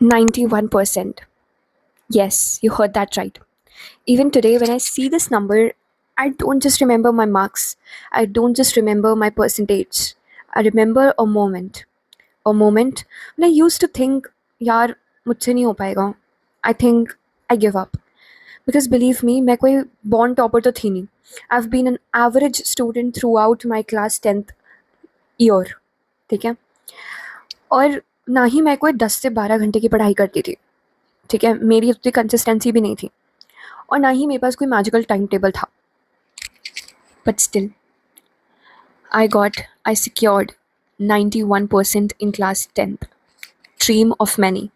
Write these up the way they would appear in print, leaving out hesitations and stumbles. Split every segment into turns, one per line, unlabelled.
91%. Yes, you heard that right. Even today, when I see this number, I don't just remember my marks. I don't just remember my percentage. I remember a moment. A moment when I used to think, यार मुझसे नहीं हो पाएगा. I think I give up. Because believe me, मैं कोई born topper तो थी नहीं. I've been an average student throughout my class 10th year. ठीक है. और ना ही मैं कोई 10 से 12 घंटे की पढ़ाई करती थी. ठीक है, मेरी उतनी कंसिस्टेंसी भी नहीं थी और ना ही मेरे पास कोई मैजिकल टाइम टेबल था. But still I secured 91% in class 10th. Dream of many.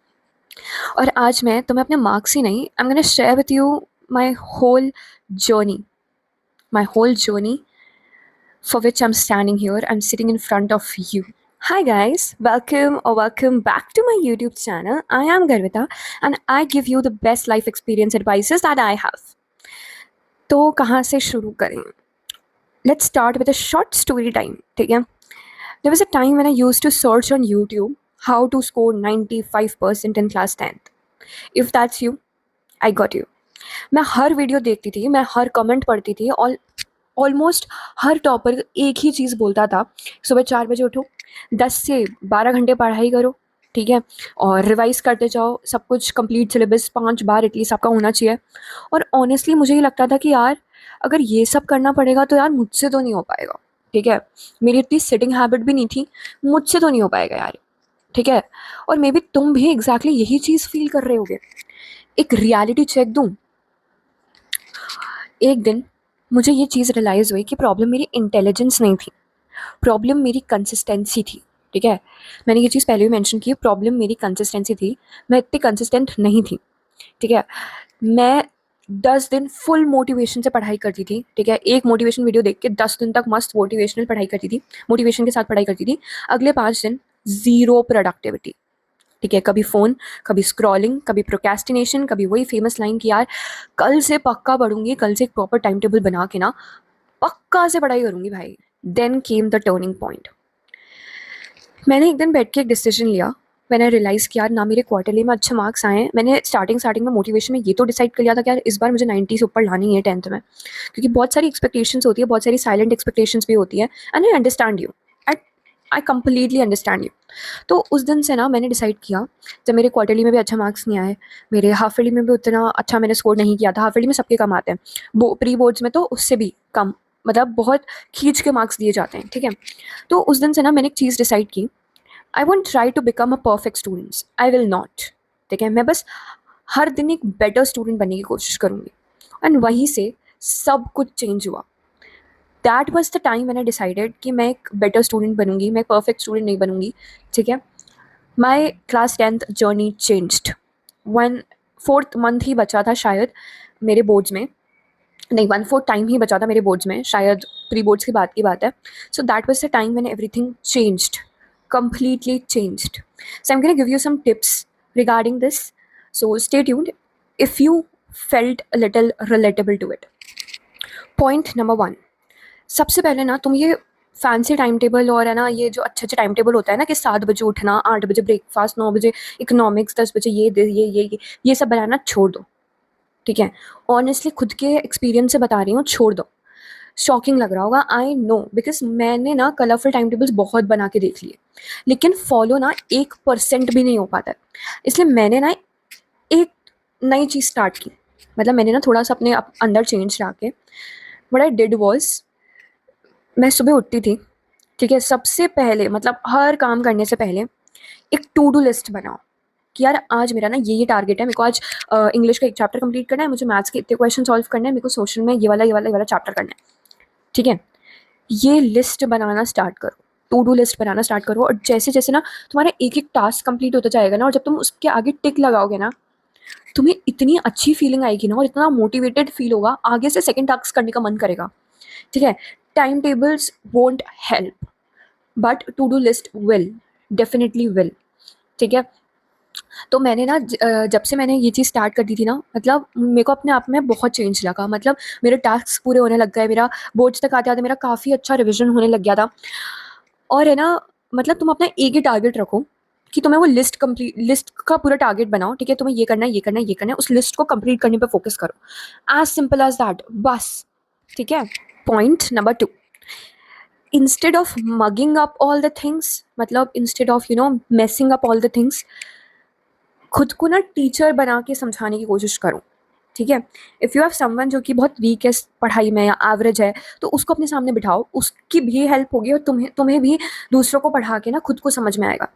और आज मैं तुम्हें अपने मार्क्स ही नहीं, I am gonna share with you my whole journey. My whole journey for which I'm standing here. I'm sitting in front of you. Hi guys, welcome back to my YouTube channel. I am Garvita and I give you the best life experience advices that I have. तो कहाँ से शुरू करें? Let's start with a short story time. ठीक है? There was a time when I used to search on YouTube how to score 95% in class 10th. If that's you, I got you. मैं हर video देखती थी, मैं हर comment पढ़ती थी और almost हर topper एक ही चीज़ बोलता था, सुबह 4 बजे उठो, 10 से 12 घंटे पढ़ाई करो, ठीक है, और रिवाइज़ करते जाओ, सब कुछ कंप्लीट सिलेबस 5 बार एटलीस्ट आपका होना चाहिए. और ऑनेस्टली मुझे ये लगता था कि यार अगर ये सब करना पड़ेगा तो यार मुझसे तो नहीं हो पाएगा. ठीक है, मेरी इतनी सिटिंग हैबिट भी नहीं थी, मुझसे तो नहीं हो पाएगा यार. ठीक है, और मे बी तुम भी एग्जैक्टली यही चीज़ फील कर रहे होगे. एक रियलिटी चेक दूँ. एक दिन मुझे ये चीज़ रियलाइज़ हुई कि प्रॉब्लम मेरी इंटेलिजेंस नहीं थी, प्रॉब्लम मेरी कंसिस्टेंसी थी. ठीक है, मैंने ये चीज़ पहले भी मेंशन की, प्रॉब्लम मेरी कंसिस्टेंसी थी. मैं इतनी कंसिस्टेंट नहीं थी. ठीक है, मैं 10 दिन फुल मोटिवेशन से पढ़ाई करती थी. ठीक है, एक मोटिवेशन वीडियो देख के 10 दिन तक मस्त मोटिवेशनल पढ़ाई करती थी, मोटिवेशन के साथ पढ़ाई करती थी. अगले 5 दिन ज़ीरो प्रोडक्टिविटी. ठीक है, कभी फ़ोन, कभी स्क्रॉलिंग, कभी प्रोक्रेस्टिनेशन, कभी वही फेमस लाइन कि यार कल से पक्का पढ़ूंगी, कल से एक प्रॉपर टाइम टेबल बना के ना पक्का से पढ़ाई करूंगी भाई. Then came the turning point. मैंने एक दिन बैठ के एक डिसीजन लिया. मैंने रियलाइज़ किया ना मेरे क्वार्टरली में अच्छे मार्क्स आए हैं. मैंने स्टार्टिंग में मोटिवेशन में ये तो डिसाइड कर लिया था कि यार इस बार मुझे 90 से ऊपर लानी है 10th में, क्योंकि बहुत सारी एक्सपेक्टेशंस होती है, बहुत सारी साइलेंट एक्सपेक्टेशंस भी होती है. And I understand you, I completely understand you. तो उस दिन से ना मैंने डिसाइड किया, जब मेरे क्वार्टरली में भी अच्छा मार्क्स नहीं आए, मेरे हाफ ईयरली में भी उतना अच्छा मैंने स्कोर नहीं किया था. हाफ ईयरली में सबके कम आते हैं, प्री बोर्ड्स में तो उससे भी कम, मतलब बहुत खींच के मार्क्स दिए जाते हैं. ठीक है, तो उस दिन से ना मैंने एक चीज़ डिसाइड की, I won't try to become a perfect students, I will not. ठीक है, मैं बस हर दिन एक बेटर स्टूडेंट बनने की कोशिश करूँगी. एंड वहीं से सब कुछ चेंज हुआ. दैट वॉज द टाइम मैंने डिसाइडेड कि मैं एक बेटर स्टूडेंट बनूंगी, मैं परफेक्ट स्टूडेंट नहीं बनूंगी. ठीक है, my class 10th journey changed. 1/4 month ही बचा था शायद मेरे बोर्ड्स में, नहीं 1/4 टाइम ही बचा था मेरे बोर्ड्स में, शायद प्री बोर्ड्स की बात है. So that was the time when everything changed, completely changed. So I'm going to give you some tips regarding this. So stay tuned if you felt a little relatable to it. Point number 1. सबसे पहले ना तुम ये fancy time table और है ना ये जो अच्छे अच्छे टाइम टेबल होता है ना कि 7 बजे उठना, 8 बजे ब्रेकफास्ट, 9 बजे इकोनॉमिक्स, 10 बजे ये सब बनाना छोड़ दो. ठीक है, ऑनेस्टली खुद के एक्सपीरियंस से बता रही हूँ, छोड़ दो. शॉकिंग लग रहा होगा, आई नो, बिकॉज मैंने ना कलरफुल टाइम टेबल्स बहुत बना के देख लिए, लेकिन फॉलो ना 1% भी नहीं हो पाता है. इसलिए मैंने ना एक नई चीज़ स्टार्ट की. मतलब मैंने ना थोड़ा सा अपने अंदर चेंज ला के, व्हाट आई डिड वाज, मैं सुबह उठती थी. ठीक है, सबसे पहले मतलब हर काम करने से पहले एक टू डू लिस्ट बनाओ कि यार आज मेरा ना ये टारगेट है, मेरे को आज इंग्लिश का एक चैप्टर कंप्लीट करना है, मुझे मैथ्स के इतने क्वेश्चन सॉल्व करने हैं, मेरे को सोशल में ये वाला चैप्टर करना है. ठीक है, ये लिस्ट बनाना स्टार्ट करो, टू डू लिस्ट बनाना स्टार्ट करो. और जैसे जैसे ना तुम्हारा एक एक टास्क कंप्लीट होता जाएगा ना, और जब तुम उसके आगे टिक लगाओगे ना, तुम्हें इतनी अच्छी फीलिंग आएगी ना और इतना मोटिवेटेड फील होगा, आगे से सेकंड टास्क करने का मन करेगा. ठीक है, time tables won't help but to do list will, definitely will. ठीक है, तो मैंने ना जब से मैंने ये चीज़ स्टार्ट कर दी थी ना, मतलब मेरे को अपने आप में बहुत चेंज लगा. मतलब मेरे टास्क पूरे होने लग गए, मेरा बोर्ड्स तक आते आते मेरा काफ़ी अच्छा रिविजन होने लग गया था. और है ना, मतलब तुम अपना एक ही टारगेट रखो कि तुम्हें वो लिस्ट का पूरा टारगेट बनाओ, ठीक है, तुम्हें ये करना है, ये करना है, ये करना है, उस लिस्ट को कंप्लीट करने पे फोकस करो, एज सिंपल एज दैट, बस। ठीक है। Point number 2, instead of mugging up all the things, मतलब instead of messing up all the things, खुद को ना टीचर बना के समझाने की कोशिश करो। ठीक है। इफ़ यू हैव समवन जो कि बहुत वीक है पढ़ाई में या एवरेज है, तो उसको अपने सामने बिठाओ, उसकी भी हेल्प होगी और तुम्हें भी दूसरों को पढ़ा के ना खुद को समझ में आएगा।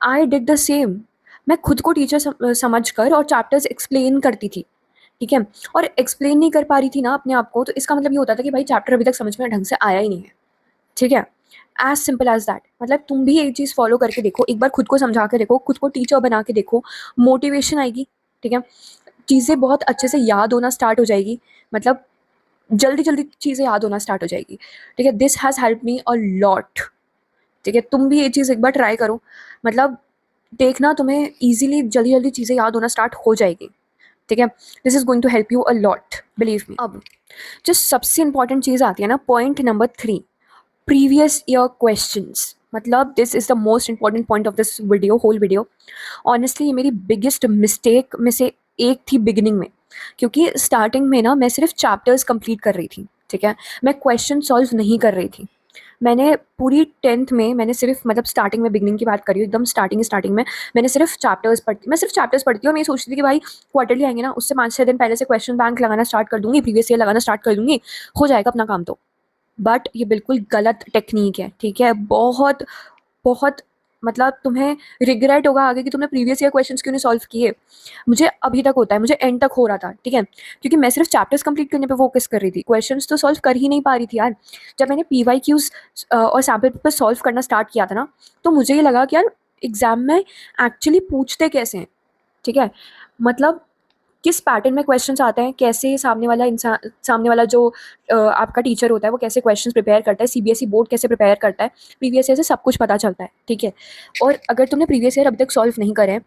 I did the same. मैं खुद को टीचर समझ कर और चैप्टर्स एक्सप्लेन करती थी। ठीक है। और एक्सप्लेन नहीं कर पा रही थी ना अपने आप को, तो इसका मतलब ये होता था कि भाई चैप्टर अभी तक समझ में ढंग से आया ही नहीं है। ठीक है। As simple as that. मतलब तुम भी एक चीज़ फॉलो करके देखो, एक बार खुद को समझा के देखो, खुद को टीचर बना के देखो, मोटिवेशन आएगी। ठीक है। चीज़ें बहुत अच्छे से याद होना स्टार्ट हो जाएगी, मतलब जल्दी जल्दी चीज़ें याद होना स्टार्ट हो जाएगी। ठीक है। This has help me a lot. ठीक है। तुम भी ये चीज़ एक बार ट्राई करो, मतलब देखना तुम्हें ईजिली जल्दी जल्दी चीज़ें याद होना स्टार्ट हो जाएगी। ठीक है। This is going to help you a lot, believe me. अब जो सबसे इंपॉर्टेंट चीज़ आती है ना, point number 3, previous year questions. मतलब this is the most important point of this video, whole video. Honestly ये मेरी बिगेस्ट मिस्टेक में से एक थी बिगिनिंग में, क्योंकि स्टार्टिंग में ना मैं सिर्फ चैप्टर्स कंप्लीट कर रही थी। ठीक है। मैं क्वेश्चन सॉल्व नहीं कर रही थी। मैंने पूरी 10th में मैंने सिर्फ, मतलब स्टार्टिंग में, बिगिनिंग की बात कर रही हूँ, एकदम स्टार्टिंग में मैंने सिर्फ चैप्टर्स पढ़ती, मैं सिर्फ चैप्टर्स पढ़ती हूँ और मैं ये सोचती थी कि भाई क्वार्टरली आएंगे ना, उससे 5-6 दिन पहले से क्वेश्चन बैंक लगाना स्टार्ट कर दूंगी, प्रीवियस ईयर लगाना स्टार्ट कर दूंगी, हो जाएगा अपना काम। तो बट ये बिल्कुल गलत टेक्निक है। ठीक है। बहुत बहुत, मतलब तुम्हें रिग्रेट होगा आगे कि तुमने प्रीवियस ईयर क्वेश्चंस क्यों नहीं सॉल्व किए। मुझे अभी तक होता है, मुझे एंड तक हो रहा था। ठीक है। क्योंकि मैं सिर्फ चैप्टर्स कंप्लीट करने पे फोकस कर रही थी, क्वेश्चंस तो सॉल्व कर ही नहीं पा रही थी यार। जब मैंने PYQs और सैम्पल पेपर सॉल्व करना स्टार्ट किया था ना, तो मुझे ये लगा कि यार एग्जाम में एक्चुअली पूछते कैसे हैं। ठीक है। मतलब किस पैटर्न में क्वेश्चंस आते हैं, कैसे सामने वाला जो आपका टीचर होता है वो कैसे क्वेश्चंस प्रिपेयर करता है, CBSE बोर्ड कैसे प्रिपेयर करता है, प्रीवियस ईयर से सब कुछ पता चलता है। ठीक है। और अगर तुमने प्रीवियस ईयर अभी तक सॉल्व नहीं करे हैं,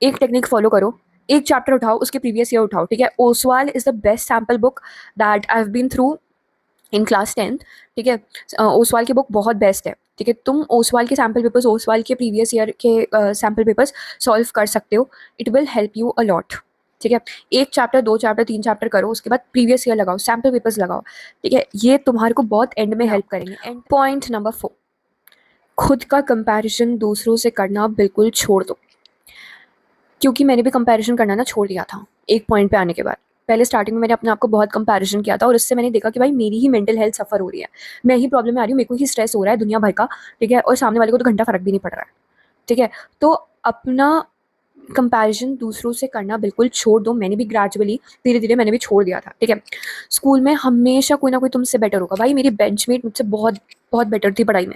एक टेक्निक फॉलो करो, एक चैप्टर उठाओ, उसके प्रीवियस ईयर उठाओ। ठीक है। Oswaal is the best sample book that I have been through in class 10th। ठीक है। ओसवाल की बुक बहुत बेस्ट है। ठीक है। तुम ओसवाल के सैम्पल पेपर्स, ओसवाल के प्रीवियस ईयर के सैम्पल पेपर्स सॉल्व कर सकते हो। It will help you a lot. ठीक है। एक चैप्टर, 2 चैप्टर, 3 चैप्टर करो, उसके बाद प्रीवियस ईयर लगाओ, सैम्पल पेपर्स लगाओ। ठीक है। ये तुम्हारे को बहुत एंड में हेल्प करेंगे। एंड पॉइंट नंबर 4, खुद का कंपैरिजन दूसरों से करना बिल्कुल छोड़ दो। क्योंकि मैंने भी कंपैरिजन करना ना छोड़ दिया था एक पॉइंट पे आने के बाद। पहले स्टार्टिंग में मैंने अपने आप को बहुत कंपैरिजन किया था और इससे मैंने देखा कि भाई मेरी ही मेंटल हेल्थ सफ़र हो रही है, मैं ही प्रॉब्लम में आ रही हूँ, मेरे को ही स्ट्रेस हो रहा है दुनिया भर का। ठीक है। और सामने वाले को तो घंटा फ़र्क भी नहीं पड़ रहा है। ठीक है। तो अपना कंपैरिजन दूसरों से करना बिल्कुल छोड़ दो। मैंने भी ग्रेजुअली, धीरे धीरे मैंने भी छोड़ दिया था। ठीक है। स्कूल में हमेशा कोई ना कोई तुमसे बेटर होगा। भाई मेरी बेंचमेट मुझसे बहुत बहुत बेटर थी पढ़ाई में।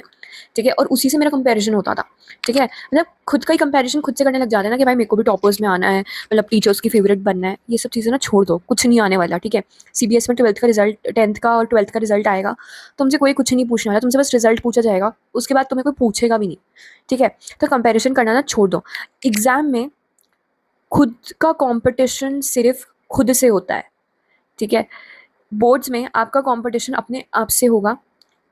ठीक है। और उसी से मेरा कंपैरिजन होता था। ठीक है। मतलब खुद का ही कंपैरिजन खुद से करने लग जाता है ना कि भाई मेरे को भी टॉपर्स में आना है, मतलब टीचर्स की फेवरेट बनना है। ये सब चीज़ें ना छोड़ दो, कुछ नहीं आने वाला। ठीक है। CBSE में 12th का रिजल्ट, 10th का और 12th का रिजल्ट आएगा, तुमसे कोई कुछ नहीं पूछने वाला, तुमसे बस रिजल्ट पूछा जाएगा, उसके बाद तुम्हें कोई पूछेगा भी नहीं। ठीक है। तो कंपैरिजन करना ना छोड़ दो। एग्जाम में खुद का कंपटीशन सिर्फ खुद से होता है। ठीक है। बोर्ड्स में आपका कंपटीशन अपने आप से होगा।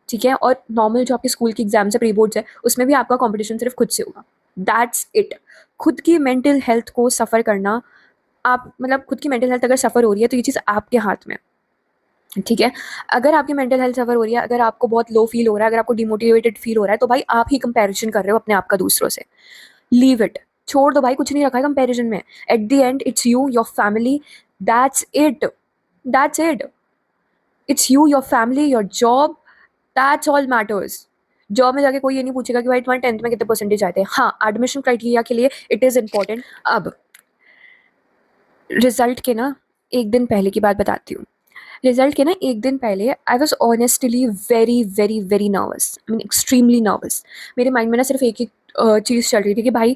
ठीक है। और नॉर्मल जो आपके स्कूल की एग्जाम्स है, प्री बोर्ड्स है, उसमें भी आपका कंपटीशन सिर्फ खुद से होगा। That's it. खुद की मेंटल हेल्थ को सफ़र करना, आप मतलब खुद की मेंटल हेल्थ अगर सफ़र हो रही है तो ये चीज़ आपके हाथ में है। ठीक है। अगर आपकी मेंटल हेल्थ सफ़र हो रही है, अगर आपको बहुत लो फील हो रहा है, अगर आपको डिमोटिवेटेड फील हो रहा है, तो भाई आप ही कंपैरिजन कर रहे हो अपने आप का दूसरों से। लीव इट, छोड़ दो भाई, कुछ नहीं रखा है कंपैरिजन में। Eight the and it's you, your family, that's it, that's it. It's you, your family, your job, that's all matters. Job में जाके कोई ये नहीं पूछेगा कि भाई तुम्हारे 10th में कितने परसेंटेज आए थे। हाँ, एडमिशन क्राइटेरिया के लिए इट इज़ इम्पॉर्टेंट। अब रिजल्ट के ना एक दिन पहले की बात बताती हूँ। रिजल्ट के ना एक दिन पहले I was honestly very very very nervous, I mean extremely nervous. मेरे माइंड में ना सिर्फ एक ही चीज़ चल रही थी कि भाई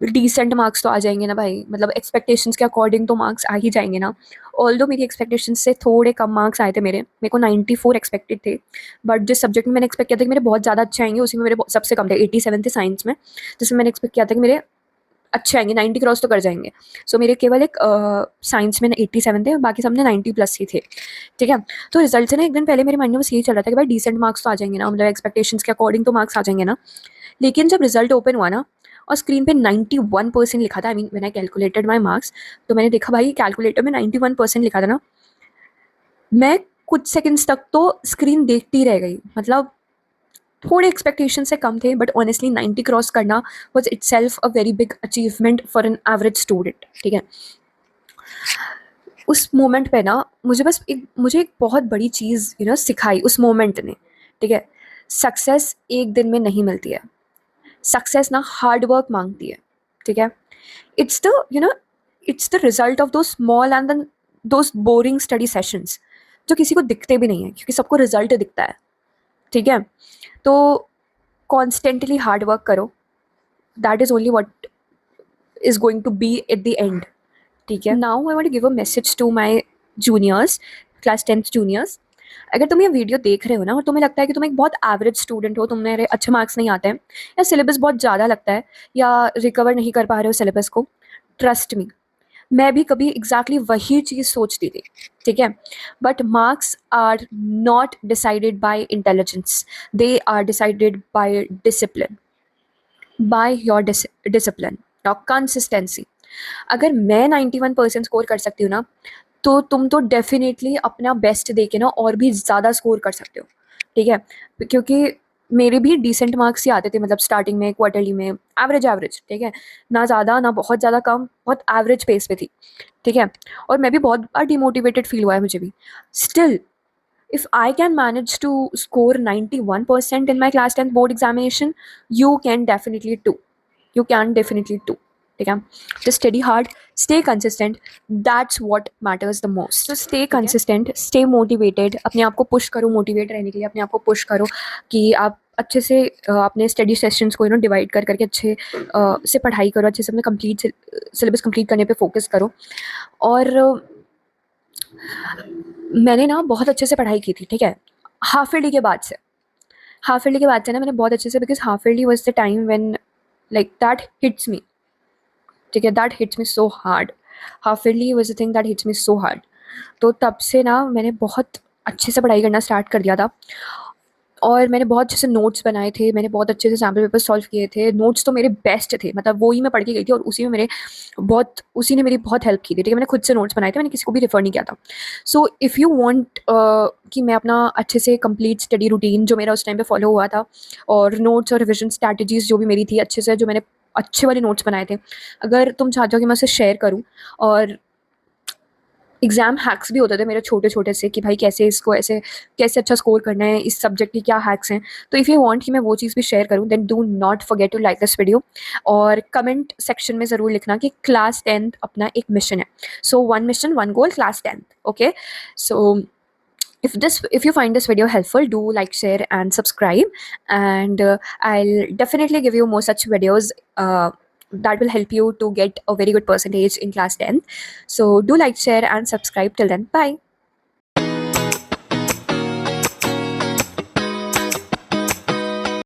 डिसेंट मार्क्स तो आ जाएंगे ना भाई, मतलब एक्सपेक्टेशंस के अकॉर्डिंग तो मार्क्स आ ही जाएंगे ना। ऑल्दो मेरी एक्सपेक्टेशंस से थोड़े कम मार्क्स आए थे, मेरे को 94 एक्सपेक्टेड थे। बट जिस सब्जेक्ट में मैंने एक्सपेक्ट किया था कि मेरे बहुत ज़्यादा अच्छे आएंगे, उसी में मेरे सबसे कम थे, 87 थे साइंस में। जिसमें मैंने एक्सपेक्ट किया था कि मेरे अच्छे आएंगे, 90 क्रॉस तो कर जाएंगे। सो मेरे केवल एक साइंस में 87 थे, बाकी सब ने 90+ ही थे। ठीक है। तो रिजल्ट से ना एक दिन पहले मेरे माइंड में बस यही चल रहा था कि भाई डिसेंट मार्क्स तो आ जाएंगे ना, मतलब एक्सपेक्टेशंस के अकॉर्डिंग तो मार्क्स आ जाएंगे ना। लेकिन जब रिजल्ट ओपन हुआ ना, और स्क्रीन पे 91% लिखा था। I mean when I calculated my marks, तो मैंने देखा भाई कैलकुलेटर में 91% लिखा था ना। मैं कुछ सेकंड्स तक तो स्क्रीन देखती रह गई, मतलब थोड़े एक्सपेक्टेशन से कम थे, बट ऑनेस्टली 90 क्रॉस करना was itself a very big achievement for an average student, ठीक है। उस मोमेंट पे ना मुझे एक बहुत बड़ी चीज़ सिखाई उस मोमेंट ने, ठीक है। सक्सेस एक दिन में नहीं मिलती है, सक्सेस ना हार्ड वर्क मांगती है, ठीक है। It's the it's the result of those small and those boring study sessions जो किसी को दिखते भी नहीं है, क्योंकि सबको रिजल्ट दिखता है, ठीक है। तो कॉन्स्टेंटली हार्ड वर्क करो, that is only what is going to be at the end, ठीक है। Now I want to give a message to my juniors, class 10th juniors. अगर तुम ये वीडियो देख रहे हो ना और तुम्हें लगता है कि तुम एक बहुत एवरेज स्टूडेंट हो, तुम्हारे अच्छे मार्क्स नहीं आते हैं, या सिलेबस बहुत ज़्यादा लगता है, या रिकवर नहीं कर पा रहे हो सिलेबस को, ट्रस्ट मी, मैं भी कभी एग्जैक्टली वही चीज़ सोचती थी, ठीक है। But marks are not decided by intelligence, they are decided by discipline, by your discipline, your consistency. अगर मैं 91% स्कोर कर सकती हूँ ना, तो तुम तो डेफिनेटली अपना बेस्ट दे के ना और भी ज़्यादा स्कोर कर सकते हो, ठीक है। क्योंकि मेरे भी डिसेंट मार्क्स ही आते थे, मतलब स्टार्टिंग में, क्वार्टरली में, एवरेज एवरेज, ठीक है। ना ज़्यादा ना बहुत ज़्यादा कम, बहुत एवरेज पेस पे थी, ठीक है। और मैं भी बहुत बार डिमोटिवेटेड फील हुआ है मुझे भी। Still if I can manage to score 91% in my class 10th board examination, you can definitely too. You can definitely too. ठीक है, just study hard, stay consistent, that's what matters the most. So stay consistent, stay motivated, अपने आप को push करो, motivate रहने के लिए अपने आप को पुश करो कि आप अच्छे से अपने स्टडी सेशंस को डिवाइड कर करके अच्छे से पढ़ाई करो, अच्छे से अपने कंप्लीट सिलेबस कंप्लीट करने पे फोकस करो। और मैंने ना बहुत अच्छे से पढ़ाई की थी, ठीक है, हाफ ईयरली के बाद से। हाफ ईयरली के बाद से ना मैंने बहुत अच्छे से, because half yearly was the time when like that hits me, ठीक है, that hits me so hard. Half yearly was the thing that hits me so hard. तो तब से ना मैंने बहुत अच्छे से पढ़ाई करना स्टार्ट कर दिया था, और मैंने बहुत अच्छे से नोट्स बनाए थे, मैंने बहुत अच्छे से सैम्पल पेपर सॉल्व किए थे। नोट्स तो मेरे बेस्ट थे, मतलब वो ही मैं पढ़ के गई थी, और उसी ने मेरी बहुत हेल्प की थी, ठीक है। मैंने खुद से नोट्स बनाए थे, मैंने किसी को भी रेफर नहीं किया था। सो इफ़ यू वांट कि मैं अपना अच्छे से कंप्लीट स्टडी रूटीन जो मेरा उस टाइम पे फॉलो हुआ था, और नोट्स और रिविजन स्ट्रैटेजीज़ जो भी मेरी थी अच्छे से, जो मैंने अच्छे वाले नोट्स बनाए थे, अगर तुम चाहते हो कि मैं उसे शेयर करूँ, और एग्ज़ाम हैक्स भी होते थे मेरे छोटे-छोटे से, कि भाई कैसे इसको ऐसे कैसे अच्छा स्कोर करना है, इस सब्जेक्ट की क्या हैक्स हैं। तो इफ़ यू वांट कि मैं वो चीज़ भी शेयर करूँ, then do not forget to like this video, और कमेंट सेक्शन में ज़रूर लिखना कि क्लास 10th अपना एक मिशन है। So one mission one goal, class 10th, okay. So if you find this video helpful, do like, share and subscribe, and I'll definitely give you more such videos that will help you to get a very good percentage in class 10th. So do like, share and subscribe. Till then, bye.